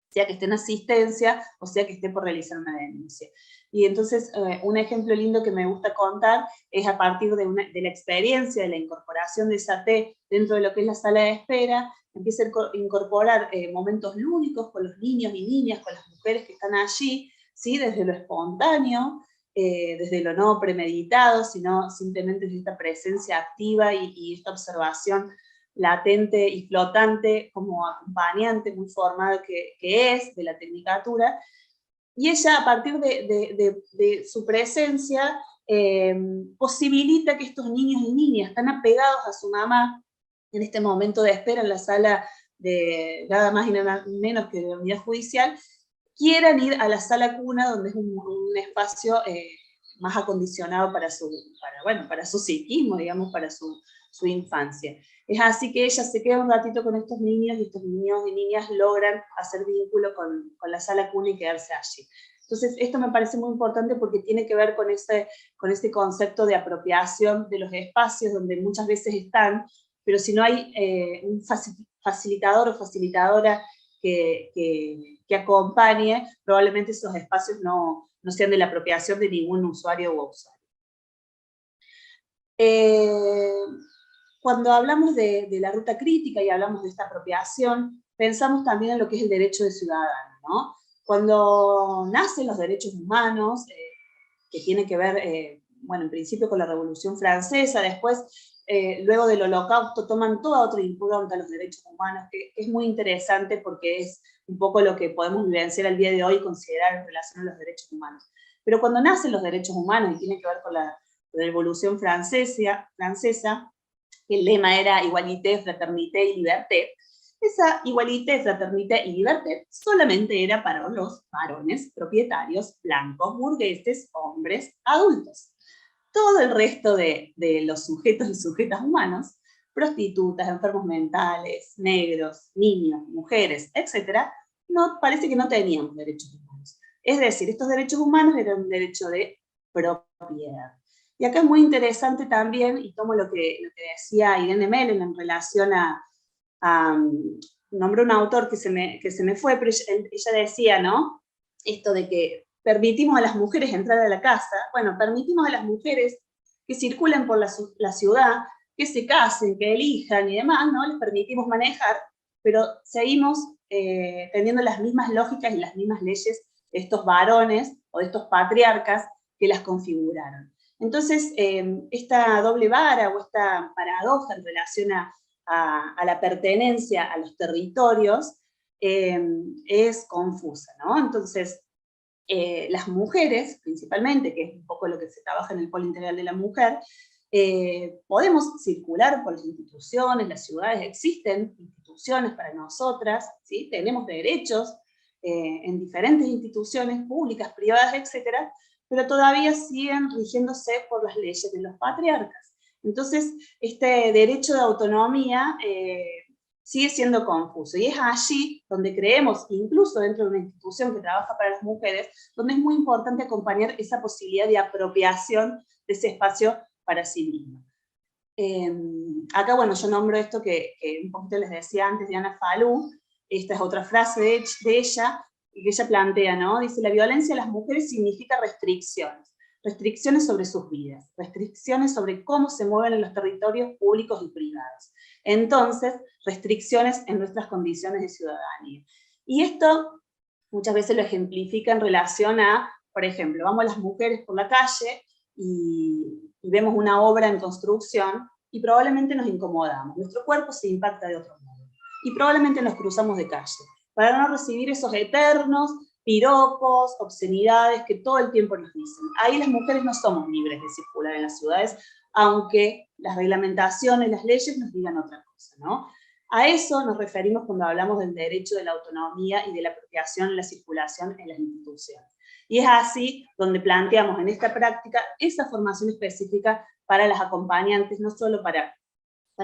Speaker 5: sea que esté en asistencia o sea que esté por realizar una denuncia. Y entonces un ejemplo lindo que me gusta contar es a partir de la experiencia de la incorporación de esa T dentro de lo que es la sala de espera, empieza a incorporar momentos lúdicos con los niños y niñas, con las mujeres que están allí, ¿sí? Desde lo espontáneo, desde lo no premeditado, sino simplemente desde esta presencia activa y esta observación latente y flotante como acompañante muy formal que es de la tecnicatura. Y ella, a partir de su presencia, posibilita que estos niños y niñas tan apegados a su mamá en este momento de espera en la sala de nada más y nada menos que de la unidad judicial, quieran ir a la sala cuna, donde es un espacio más acondicionado para su psiquismo, digamos, para su infancia. Es así que ella se queda un ratito con estos niños, y estos niños y niñas logran hacer vínculo con la sala cuna y quedarse allí. Entonces, esto me parece muy importante porque tiene que ver con ese concepto de apropiación de los espacios donde muchas veces están, pero si no hay un facilitador o facilitadora que acompañe, probablemente esos espacios no sean de la apropiación de ningún usuario u usuario. Cuando hablamos de la ruta crítica y hablamos de esta apropiación, pensamos también en lo que es el derecho de ciudadano, ¿no? Cuando nacen los derechos humanos, que tiene que ver, bueno, en principio con la Revolución Francesa, después, luego del Holocausto, toman toda otra impronta a los derechos humanos, que es muy interesante porque es un poco lo que podemos vivenciar al día de hoy y considerar en relación a los derechos humanos. Pero cuando nacen los derechos humanos, y tiene que ver con la Revolución Francesa, el lema era Igualité, Fraternité y Liberté. Esa Igualité, Fraternité y Liberté solamente era para los varones propietarios, blancos, burgueses, hombres, adultos. Todo el resto de los sujetos y sujetas humanos, prostitutas, enfermos mentales, negros, niños, mujeres, etc., parece que no teníamos derechos humanos. Es decir, estos derechos humanos eran un derecho de propiedad. Y acá es muy interesante también, y tomo lo que decía Irene Melen en relación nombró un autor que se me fue, pero ella decía, ¿no? Esto de que permitimos a las mujeres entrar a la casa, bueno, permitimos a las mujeres que circulen por la ciudad, que se casen, que elijan y demás, ¿no? Les permitimos manejar, pero seguimos teniendo las mismas lógicas y las mismas leyes de estos varones o de estos patriarcas que las configuraron. Entonces, esta doble vara o esta paradoja en relación a la pertenencia a los territorios es confusa, ¿no? Entonces, las mujeres, principalmente, que es un poco lo que se trabaja en el Polo Integral de la Mujer, podemos circular por las instituciones, las ciudades, existen instituciones para nosotras, ¿sí? Tenemos derechos en diferentes instituciones públicas, privadas, etcétera, pero todavía siguen rigiéndose por las leyes de los patriarcas. Entonces, este derecho de autonomía sigue siendo confuso, y es allí donde creemos, incluso dentro de una institución que trabaja para las mujeres, donde es muy importante acompañar esa posibilidad de apropiación de ese espacio para sí mismo. Acá, bueno, yo nombro esto que un poquito les decía antes de Ana Falú. Esta es otra frase de ella, que ella plantea, ¿no? Dice, la violencia a las mujeres significa restricciones. Restricciones sobre sus vidas, restricciones sobre cómo se mueven en los territorios públicos y privados. Entonces, restricciones en nuestras condiciones de ciudadanía. Y esto muchas veces lo ejemplifica en relación a, por ejemplo, vamos las mujeres por la calle y vemos una obra en construcción y probablemente nos incomodamos, nuestro cuerpo se impacta de otro modo, y probablemente nos cruzamos de calle, para no recibir esos eternos piropos, obscenidades que todo el tiempo nos dicen. Ahí las mujeres no somos libres de circular en las ciudades, aunque las reglamentaciones, las leyes nos digan otra cosa, ¿no? A eso nos referimos cuando hablamos del derecho de la autonomía y de la apropiación en la circulación en las instituciones. Y es así donde planteamos en esta práctica esa formación específica para las acompañantes, no solo para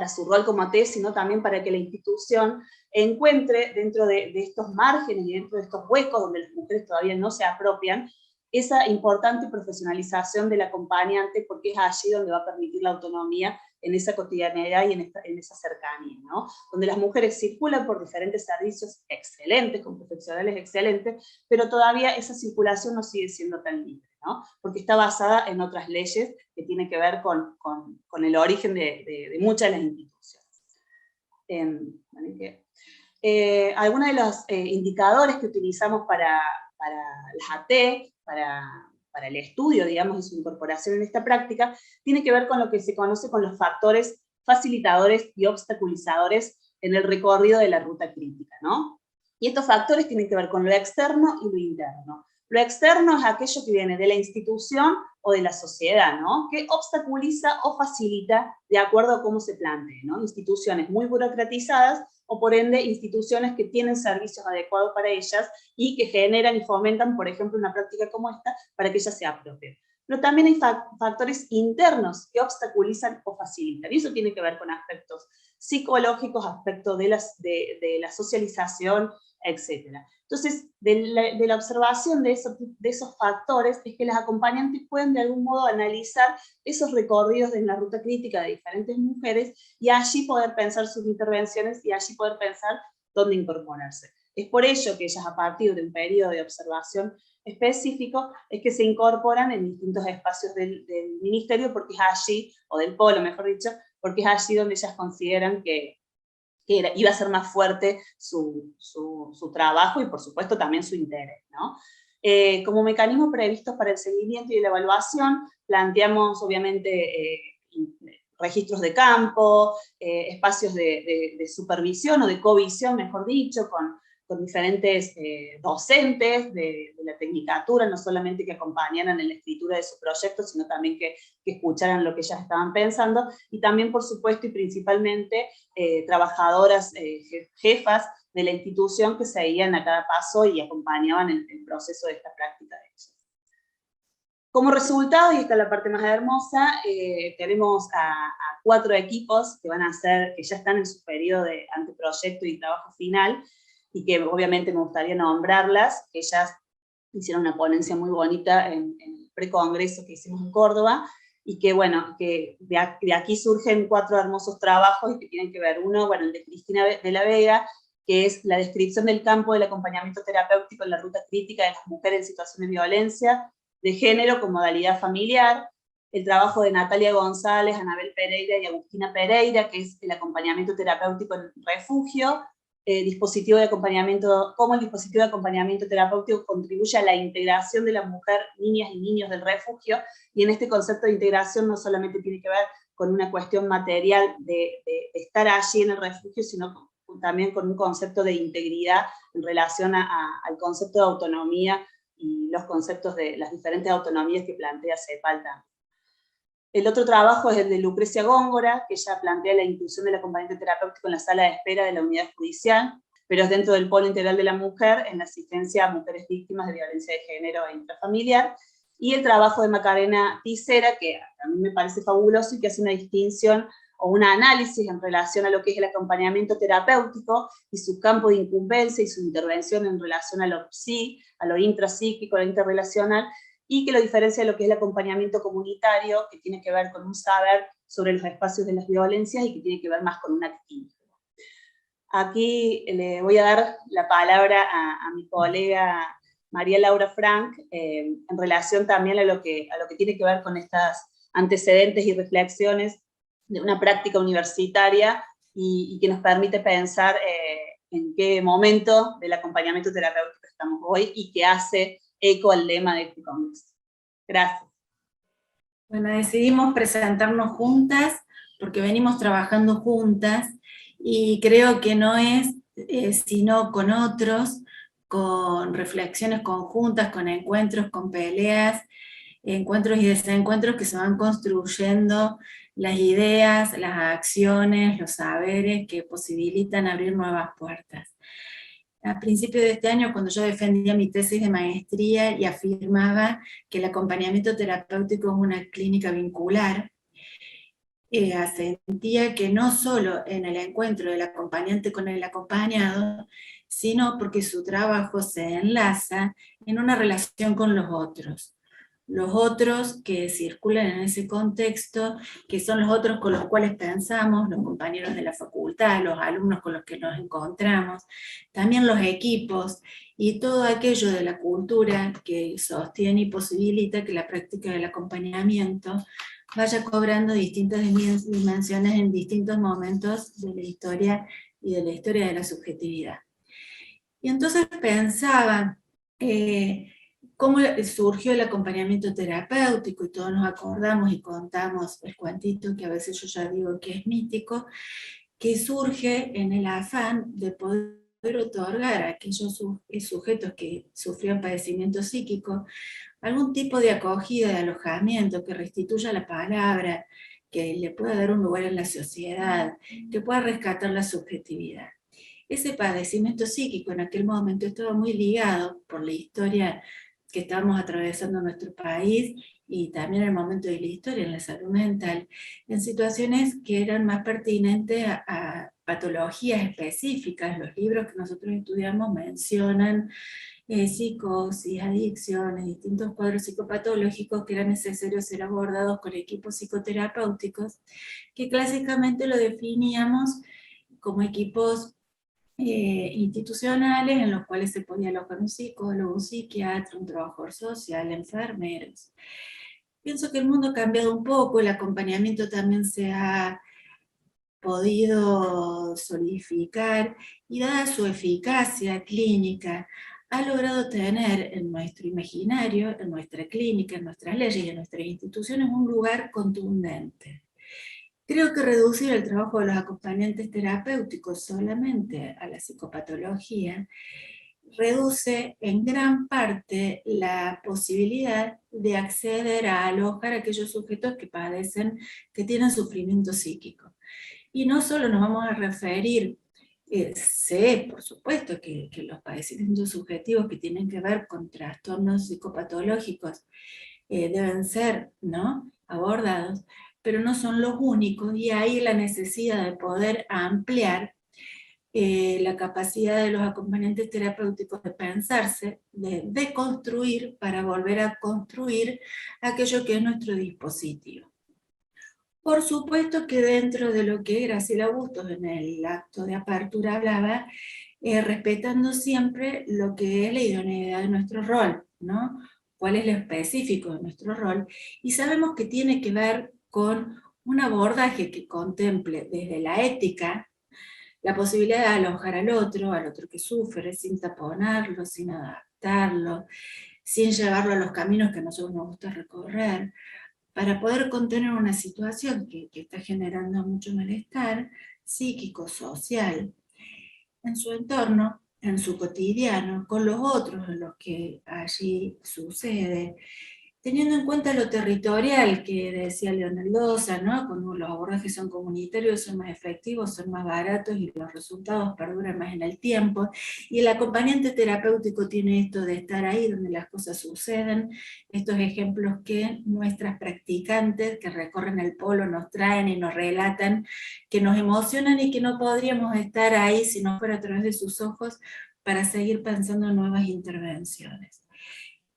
Speaker 5: su rol como AT, sino también para que la institución encuentre dentro de estos márgenes y dentro de estos huecos donde las mujeres todavía no se apropian, esa importante profesionalización del acompañante, porque es allí donde va a permitir la autonomía en esa cotidianidad y en esa cercanía, ¿no? Donde las mujeres circulan por diferentes servicios excelentes, con profesionales excelentes, pero todavía esa circulación no sigue siendo tan libre, ¿no? Porque está basada en otras leyes que tienen que ver con el origen de muchas de las instituciones. Algunos de los indicadores que utilizamos para las AT, para el estudio, digamos, de su incorporación en esta práctica, tiene que ver con lo que se conoce con los factores facilitadores y obstaculizadores en el recorrido de la ruta crítica, ¿no? Y estos factores tienen que ver con lo externo y lo interno. Lo externo es aquello que viene de la institución o de la sociedad, ¿no? Que obstaculiza o facilita de acuerdo a cómo se plantee, ¿no? Instituciones muy burocratizadas, o por ende instituciones que tienen servicios adecuados para ellas y que generan y fomentan, por ejemplo, una práctica como esta para que ella se apropie. Pero también hay factores internos que obstaculizan o facilitan, y eso tiene que ver con aspectos psicológicos, aspectos de la socialización, etc. Entonces, de la observación de esos factores es que las acompañantes pueden de algún modo analizar esos recorridos en la ruta crítica de diferentes mujeres y allí poder pensar sus intervenciones y allí poder pensar dónde incorporarse. Es por ello que ellas, a partir de un periodo de observación específico, es que se incorporan en distintos espacios del ministerio, porque es allí, o del polo mejor dicho, porque es allí donde ellas consideran que iba a ser más fuerte su trabajo y por supuesto también su interés, ¿no? Como mecanismos previstos para el seguimiento y la evaluación, planteamos obviamente registros de campo, espacios de supervisión o de covisión, mejor dicho, con diferentes docentes de la tecnicatura, no solamente que acompañaran en la escritura de su proyecto, sino también que escucharan lo que ellas estaban pensando, y también, por supuesto, y principalmente, trabajadoras, jefas de la institución que seguían a cada paso y acompañaban el proceso de esta práctica de ellas. Como resultado, y esta es la parte más hermosa, tenemos a 4 equipos que ya están en su periodo de anteproyecto y trabajo final, y que obviamente me gustaría nombrarlas, que ellas hicieron una ponencia muy bonita en el precongreso que hicimos en Córdoba, y que bueno, que de aquí surgen 4 hermosos trabajos que tienen que ver, uno, bueno, el de Cristina de la Vega, que es la descripción del campo del acompañamiento terapéutico en la ruta crítica de las mujeres en situación de violencia de género con modalidad familiar, el trabajo de Natalia González, Anabel Pereira y Agustina Pereira, que es el acompañamiento terapéutico en refugio, dispositivo de acompañamiento, cómo el dispositivo de acompañamiento terapéutico contribuye a la integración de la mujer, niñas y niños del refugio, y en este concepto de integración no solamente tiene que ver con una cuestión material de estar allí en el refugio, sino también con un concepto de integridad en relación al concepto de autonomía y los conceptos de las diferentes autonomías que plantea CEPAL también. El otro trabajo es el de Lucrecia Góngora, que ella plantea la inclusión del acompañamiento terapéutico en la sala de espera de la unidad judicial, pero es dentro del Polo Integral de la Mujer, en la asistencia a mujeres víctimas de violencia de género e intrafamiliar, y el trabajo de Macarena Tisera, que a mí me parece fabuloso y que hace una distinción o un análisis en relación a lo que es el acompañamiento terapéutico y su campo de incumbencia y su intervención en relación a lo psi, a lo intrapsíquico, a lo interrelacional, y que lo diferencia de lo que es el acompañamiento comunitario, que tiene que ver con un saber sobre los espacios de las violencias y que tiene que ver más con un activismo. Aquí le voy a dar la palabra a mi colega María Laura Frank, en relación también a lo que tiene que ver con estas antecedentes y reflexiones de una práctica universitaria y que nos permite pensar en qué momento del acompañamiento terapéutico estamos hoy y que hace eco al lema de este congreso. Gracias.
Speaker 6: Bueno, decidimos presentarnos juntas porque venimos trabajando juntas y creo que no es sino con otros, con reflexiones conjuntas, con encuentros, con peleas, encuentros y desencuentros que se van construyendo las ideas, las acciones, los saberes que posibilitan abrir nuevas puertas. A principios de este año, cuando yo defendía mi tesis de maestría y afirmaba que el acompañamiento terapéutico es una clínica vincular, sentía que no solo en el encuentro del acompañante con el acompañado, sino porque su trabajo se enlaza en una relación con los otros que circulan en ese contexto, que son los otros con los cuales pensamos, los compañeros de la facultad, los alumnos con los que nos encontramos, también los equipos, y todo aquello de la cultura que sostiene y posibilita que la práctica del acompañamiento vaya cobrando distintas dimensiones en distintos momentos de la historia y de la historia de la subjetividad. Y entonces pensaba cómo surgió el acompañamiento terapéutico, y todos nos acordamos y contamos el cuentito que a veces yo ya digo que es mítico, que surge en el afán de poder otorgar a aquellos sujetos que sufrían padecimiento psíquico algún tipo de acogida, de alojamiento, que restituya la palabra, que le pueda dar un lugar en la sociedad, que pueda rescatar la subjetividad. Ese padecimiento psíquico en aquel momento estaba muy ligado por la historia que estábamos atravesando en nuestro país y también el momento de la historia en la salud mental, en situaciones que eran más pertinentes a patologías específicas. Los libros que nosotros estudiamos mencionan psicosis, adicciones, distintos cuadros psicopatológicos que eran necesarios ser abordados con equipos psicoterapéuticos, que clásicamente lo definíamos como equipos institucionales en los cuales se podía alojar un psicólogo, un psiquiatra, un trabajador social, enfermeros. Pienso que el mundo ha cambiado un poco, el acompañamiento también se ha podido solidificar y dada su eficacia clínica, ha logrado tener en nuestro imaginario, en nuestra clínica, en nuestras leyes y en nuestras instituciones un lugar contundente. Creo que reducir el trabajo de los acompañantes terapéuticos solamente a la psicopatología reduce en gran parte la posibilidad de acceder a alojar a aquellos sujetos que padecen, que tienen sufrimiento psíquico. Y no solo nos vamos a referir, sé por supuesto que los padecimientos subjetivos que tienen que ver con trastornos psicopatológicos deben ser, ¿no?, abordados, pero no son los únicos, y hay la necesidad de poder ampliar la capacidad de los acompañantes terapéuticos de pensarse, de deconstruir para volver a construir aquello que es nuestro dispositivo. Por supuesto que dentro de lo que Graciela Bustos en el acto de apertura hablaba, respetando siempre lo que es la idoneidad de nuestro rol, ¿no? Cuál es lo específico de nuestro rol, y sabemos que tiene que ver con un abordaje que contemple desde la ética, la posibilidad de alojar al otro que sufre, sin taponarlo, sin adaptarlo, sin llevarlo a los caminos que a nosotros nos gusta recorrer, para poder contener una situación que está generando mucho malestar psíquico, social, en su entorno, en su cotidiano, con los otros en los que allí sucede, teniendo en cuenta lo territorial que decía Leonel Dosa, ¿no? Cuando los abordajes son comunitarios, son más efectivos, son más baratos y los resultados perduran más en el tiempo. Y el acompañante terapéutico tiene esto de estar ahí donde las cosas suceden, estos ejemplos que nuestras practicantes que recorren el polo nos traen y nos relatan, que nos emocionan y que no podríamos estar ahí si no fuera a través de sus ojos para seguir pensando en nuevas intervenciones.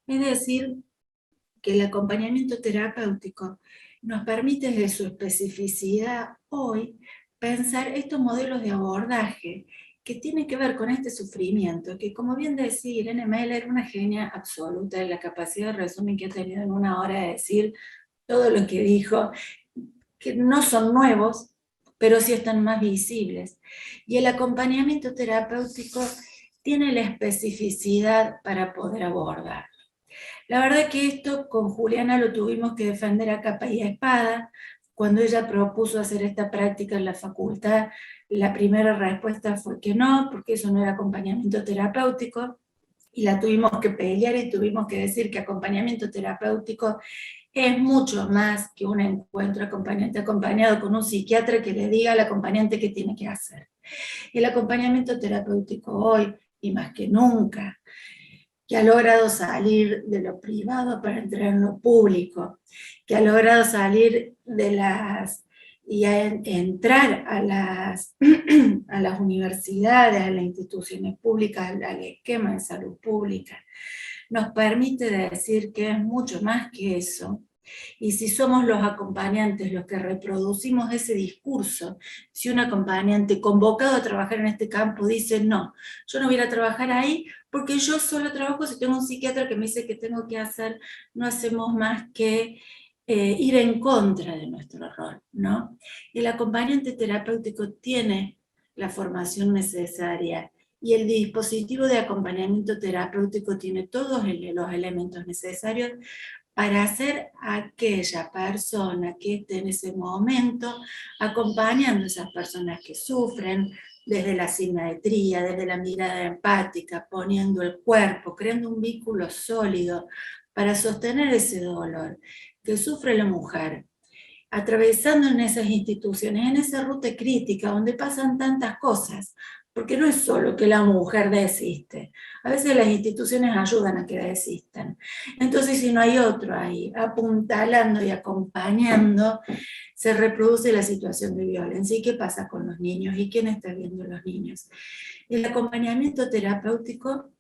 Speaker 6: Es decir, que el acompañamiento terapéutico nos permite desde su especificidad hoy pensar estos modelos de abordaje que tienen que ver con este sufrimiento, que como bien decía Irene Meller, una genia absoluta en la capacidad de resumen que ha tenido en una hora de decir todo lo que dijo, que no son nuevos, pero sí están más visibles. Y el acompañamiento terapéutico tiene la especificidad para poder abordar. La verdad que esto con Juliana lo tuvimos que defender a capa y a espada. Cuando ella propuso hacer esta práctica en la facultad, la primera respuesta fue que no, porque eso no era acompañamiento terapéutico, y la tuvimos que pelear y tuvimos que decir que acompañamiento terapéutico es mucho más que un encuentro acompañante acompañado con un psiquiatra que le diga al acompañante qué tiene que hacer. El acompañamiento terapéutico hoy, y más que nunca, que ha logrado salir de lo privado para entrar en lo público, que ha logrado salir de y entrar a las universidades, a las instituciones públicas, al esquema de salud pública, nos permite decir que es mucho más que eso. Y si somos los acompañantes los que reproducimos ese discurso, si un acompañante convocado a trabajar en este campo dice no, yo no voy a ir a trabajar ahí porque yo solo trabajo si tengo un psiquiatra que me dice que tengo que hacer, no hacemos más que ir en contra de nuestro rol, ¿no? El acompañante terapéutico tiene la formación necesaria y el dispositivo de acompañamiento terapéutico tiene todos los elementos necesarios para hacer a aquella persona que esté en ese momento acompañando a esas personas que sufren desde la simetría, desde la mirada empática, poniendo el cuerpo, creando un vínculo sólido para sostener ese dolor que sufre la mujer, atravesando en esas instituciones, en esa ruta crítica donde pasan tantas cosas, porque no es solo que la mujer desiste, a veces las instituciones ayudan a que desistan. Entonces, si no hay otro ahí apuntalando y acompañando, se reproduce la situación de violencia. ¿Y qué pasa con los niños? ¿Y quién está viendo a los niños? El acompañamiento terapéutico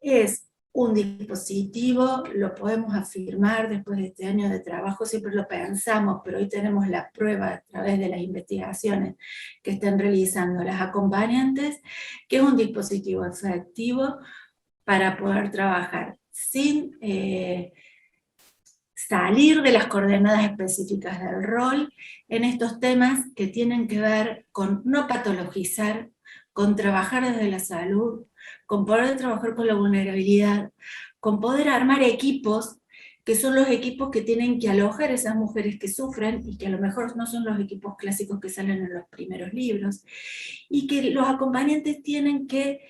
Speaker 6: es un dispositivo, lo podemos afirmar después de este año de trabajo, siempre lo pensamos, pero hoy tenemos la prueba a través de las investigaciones que están realizando las acompañantes, que es un dispositivo efectivo para poder trabajar sin salir de las coordenadas específicas del rol en estos temas que tienen que ver con no patologizar, con trabajar desde la salud, con poder trabajar con la vulnerabilidad, con poder armar equipos que son los equipos que tienen que alojar a esas mujeres que sufren y que a lo mejor no son los equipos clásicos que salen en los primeros libros, y que los acompañantes tienen que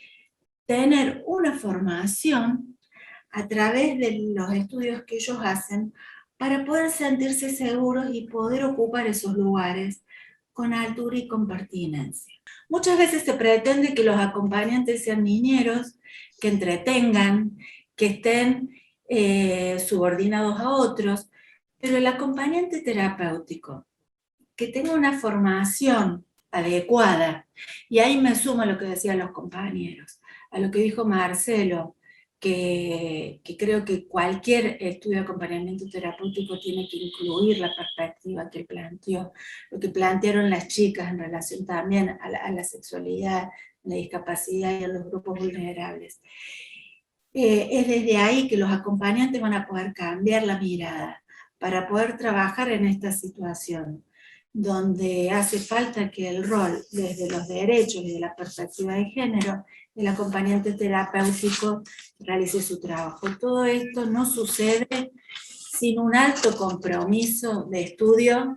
Speaker 6: tener una formación a través de los estudios que ellos hacen para poder sentirse seguros y poder ocupar esos lugares con altura y con pertinencia. Muchas veces se pretende que los acompañantes sean niñeros, que entretengan, que estén subordinados a otros, pero el acompañante terapéutico que tenga una formación adecuada, y ahí me sumo a lo que decían los compañeros, a lo que dijo Marcelo, que creo que cualquier estudio de acompañamiento terapéutico tiene que incluir la perspectiva que planteó, lo que plantearon las chicas en relación también a la sexualidad, la discapacidad y a los grupos vulnerables. Es desde ahí que los acompañantes van a poder cambiar la mirada para poder trabajar en esta situación. donde hace falta que el rol, desde los derechos y de la perspectiva de género, el acompañante terapéutico realice su trabajo. Todo esto no sucede sin un alto compromiso de estudio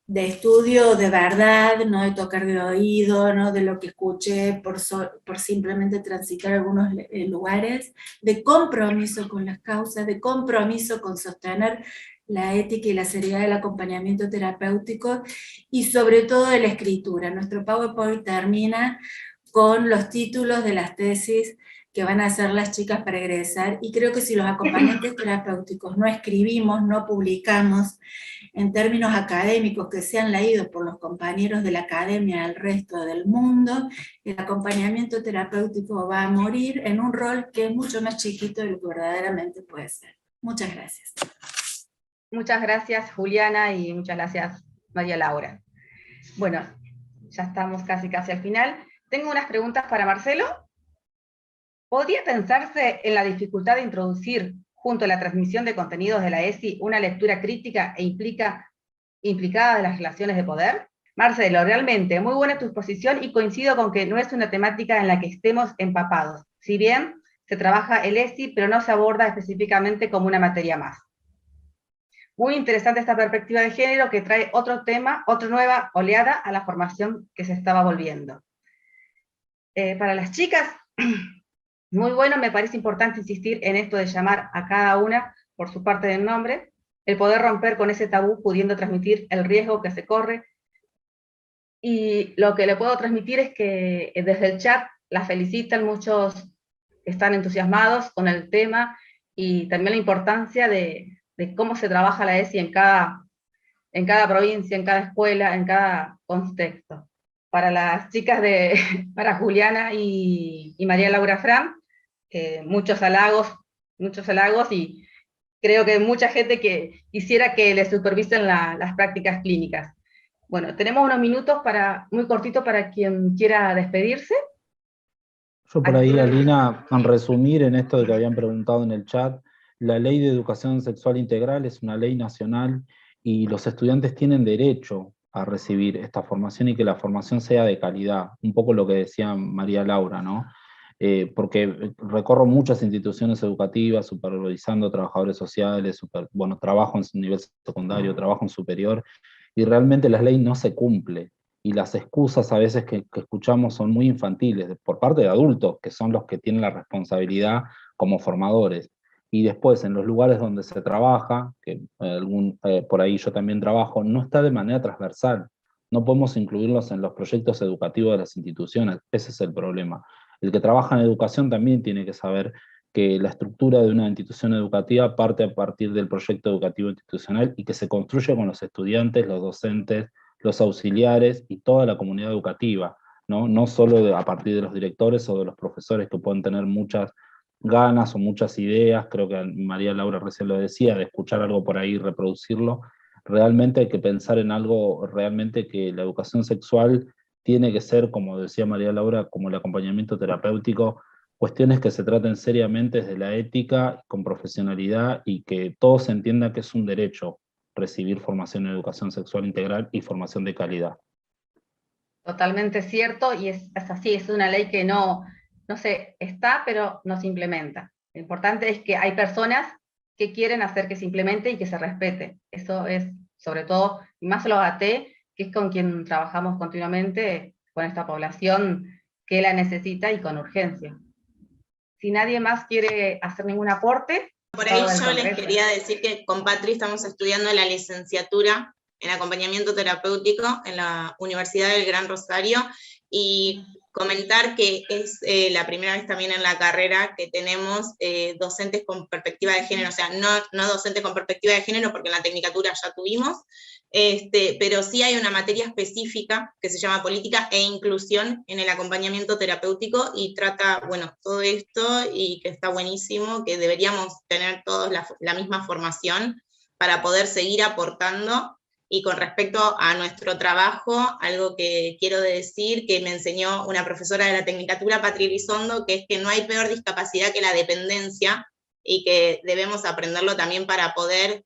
Speaker 6: de verdad, no de tocar de oído, no de lo que escuché por simplemente transitar algunos lugares, de compromiso con las causas, de compromiso con sostener la ética y la seriedad del acompañamiento terapéutico, y sobre todo de la escritura. Nuestro PowerPoint termina con los títulos de las tesis que van a hacer las chicas para egresar, y creo que si los acompañantes terapéuticos no escribimos, no publicamos, en términos académicos que sean leídos por los compañeros de la academia del resto del mundo, el acompañamiento terapéutico va a morir en un rol que es mucho más chiquito de lo que verdaderamente puede ser. Muchas gracias.
Speaker 1: Muchas gracias, Juliana, y muchas gracias, María Laura. Bueno, ya estamos casi al final. Tengo unas preguntas para Marcelo. ¿Podría pensarse en la dificultad de introducir, junto a la transmisión de contenidos de la ESI, una lectura crítica e implicada de las relaciones de poder? Marcelo, realmente muy buena tu exposición, y coincido con que no es una temática en la que estemos empapados. Si bien se trabaja el ESI, pero no se aborda específicamente como una materia más. Muy interesante esta perspectiva de género que trae otro tema, otra nueva oleada a la formación que se estaba volviendo. Para las chicas, muy bueno, me parece importante insistir en esto de llamar a cada una por su parte del nombre, el poder romper con ese tabú, pudiendo transmitir el riesgo que se corre. Y lo que le puedo transmitir es que desde el chat las felicitan, muchos están entusiasmados con el tema, y también la importancia de cómo se trabaja la ESI en cada provincia, en cada escuela, en cada contexto. Para las chicas para Juliana y María Laura Fran, muchos halagos, y creo que mucha gente que quisiera que les supervisen las prácticas clínicas. Bueno, tenemos unos minutos muy cortitos para quien quiera despedirse.
Speaker 2: Yo por ahí, Alina, en resumir en esto de que habían preguntado en el chat, la Ley de Educación Sexual Integral es una ley nacional y los estudiantes tienen derecho a recibir esta formación, y que la formación sea de calidad, un poco lo que decía María Laura, ¿no? Porque recorro muchas instituciones educativas, supervisando trabajadores sociales, trabajo en nivel secundario, trabajo en superior, y realmente la ley no se cumple. Y las excusas a veces que escuchamos son muy infantiles, por parte de adultos, que son los que tienen la responsabilidad como formadores. Y después, en los lugares donde se trabaja, que por ahí yo también trabajo, no está de manera transversal. No podemos incluirlos en los proyectos educativos de las instituciones. Ese es el problema. El que trabaja en educación también tiene que saber que la estructura de una institución educativa parte a partir del proyecto educativo institucional, y que se construye con los estudiantes, los docentes, los auxiliares y toda la comunidad educativa, no solo a partir de los directores o de los profesores, que pueden tener muchas ganas o muchas ideas. Creo que María Laura recién lo decía, de escuchar algo por ahí y reproducirlo. Realmente hay que pensar en algo, realmente, que la educación sexual tiene que ser, como decía María Laura, como el acompañamiento terapéutico, cuestiones que se traten seriamente desde la ética, con profesionalidad, y que todos entiendan que es un derecho recibir formación en educación sexual integral y formación de calidad.
Speaker 1: Totalmente cierto, y es así, es una ley que no está, pero no se implementa. Lo importante es que hay personas que quieren hacer que se implemente y que se respete. Eso es, sobre todo, y más los AT, que es con quien trabajamos continuamente, con esta población que la necesita y con urgencia. Si nadie más quiere hacer ningún aporte.
Speaker 4: Por ahí yo les quería decir que con Patri estamos estudiando la licenciatura en acompañamiento terapéutico en la Universidad del Gran Rosario, y comentar que es la primera vez también en la carrera que tenemos docentes con perspectiva de género, o sea, no docentes con perspectiva de género, porque en la tecnicatura ya tuvimos, pero sí hay una materia específica que se llama Política e Inclusión en el acompañamiento terapéutico, y trata, bueno, todo esto, y que está buenísimo, que deberíamos tener todos la misma formación para poder seguir aportando. Y con respecto a nuestro trabajo, algo que quiero decir, que me enseñó una profesora de la tecnicatura, Patri Elizondo, que es que no hay peor discapacidad que la dependencia, y que debemos aprenderlo también para poder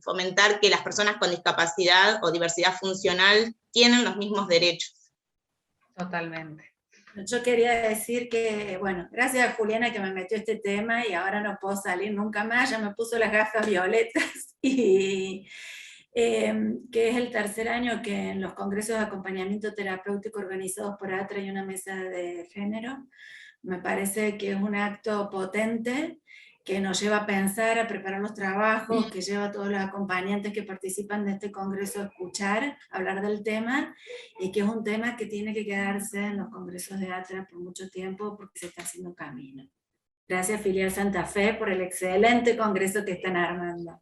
Speaker 4: fomentar que las personas con discapacidad o diversidad funcional tienen los mismos derechos.
Speaker 1: Totalmente.
Speaker 6: Yo quería decir que, bueno, gracias a Juliana que me metió este tema y ahora no puedo salir nunca más, ya me puso las gafas violetas y que es el tercer año que en los congresos de acompañamiento terapéutico organizados por ATRA y una mesa de género, me parece que es un acto potente que nos lleva a pensar, a preparar los trabajos, que lleva a todos los acompañantes que participan de este congreso a escuchar, a hablar del tema, y que es un tema que tiene que quedarse en los congresos de ATRA por mucho tiempo porque se está haciendo camino. Gracias Filial Santa Fe por el excelente congreso que están armando.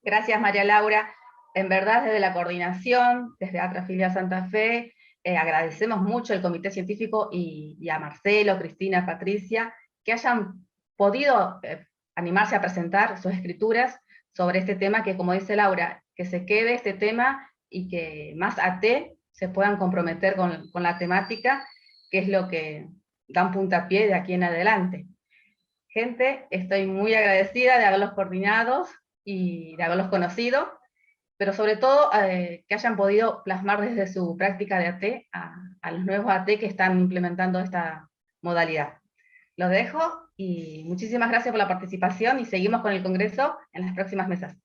Speaker 1: Gracias María Laura. En verdad desde la coordinación, desde ATRA Filial Santa Fe, agradecemos mucho al comité científico y a Marcelo, Cristina, Patricia, que hayan podido animarse a presentar sus escrituras sobre este tema, que como dice Laura, que se quede este tema y que más AT se puedan comprometer con la temática, que es lo que da un puntapié de aquí en adelante. Gente, estoy muy agradecida de haberlos coordinado y de haberlos conocido, pero sobre todo que hayan podido plasmar desde su práctica de AT a los nuevos AT que están implementando esta modalidad. Los dejo y muchísimas gracias por la participación y seguimos con el Congreso en las próximas mesas.